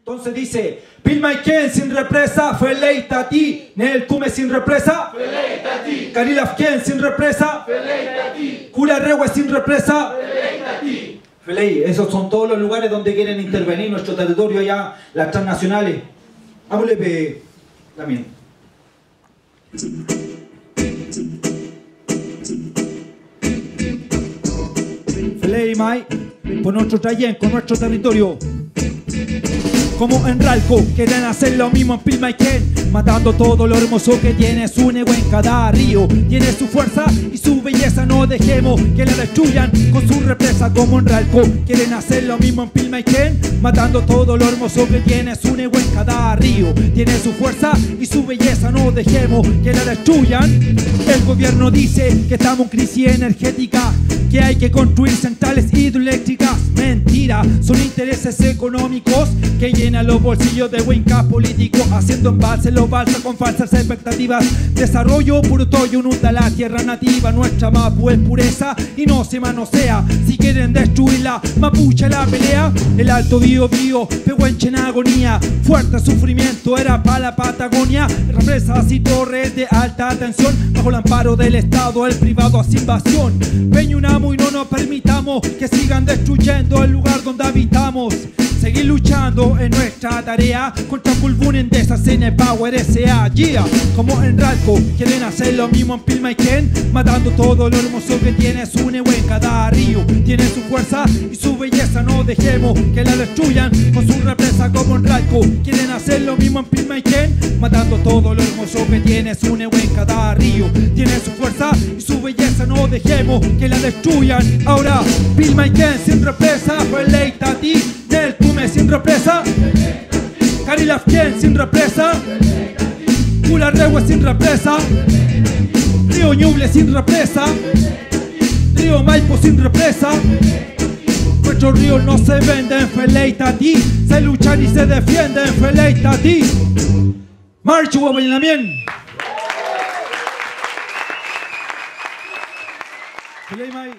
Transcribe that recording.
Entonces dice, Pilmaiken sin represa, Feleitati, Nel Tume sin represa, Feleitati, Carilafken sin represa, Feleitati, Curaregue sin represa, Feleitati. Felei, esos son todos los lugares donde quieren intervenir nuestro territorio allá, las transnacionales. Hábleme también. Felei Mai, por nuestro Trayen, con nuestro territorio. Como en Ralco, quieren hacer lo mismo en Pilmaiken, matando todo lo hermoso que tiene su nego en cada río. Tiene su fuerza y su belleza, no dejemos que la destruyan con su represa. Como en Ralco, quieren hacer lo mismo en Pilmaiken, matando todo lo hermoso que tiene su nego en cada río. Tiene su fuerza y su belleza, no dejemos que la destruyan. El gobierno dice que estamos en crisis energética, que hay que construir centrales hidroeléctricas. Mentira, son intereses económicos que llenan los bolsillos de huencas políticos, haciendo embalse los balsas con falsas expectativas. Desarrollo puro toyo, inunda la tierra nativa, nuestra Mapu es pureza y no se manosea. Si quieren destruirla, Mapuche la pelea. El Alto Biobío, Pehuenche en agonía, fuerte sufrimiento era para la Patagonia. Represas y torres de alta tensión, bajo el amparo del Estado, el privado hace invasión. Peñunamo y no nos permitamos que sigan destruyendo el lugar donde habitamos. Seguir luchando en nuestra tarea contra Pulbunen de esa Power S.A. Yeah. Como en Ralco, quieren hacer lo mismo en Pilmaiken, matando todo lo hermoso que tiene su nego en cada río. Tiene su fuerza y su belleza, no dejemos que la destruyan con su represa. Como en Ralco, quieren hacer lo mismo en Pilmaiken, matando todo lo hermoso que tiene su nego en cada río. Tiene su fuerza y su belleza, no dejemos que la destruyan. Ahora, Pilmaiken sin represa, Feleitati, Nel Tume sin represa, Carilafken sin represa, Curaregue sin represa, Río Ñuble sin represa, Río Maipo sin represa. Nuestros ríos no se venden, Feleitati, se luchan y se defienden, Feleitati. Marcho, Guabalinamien. Felei Mai.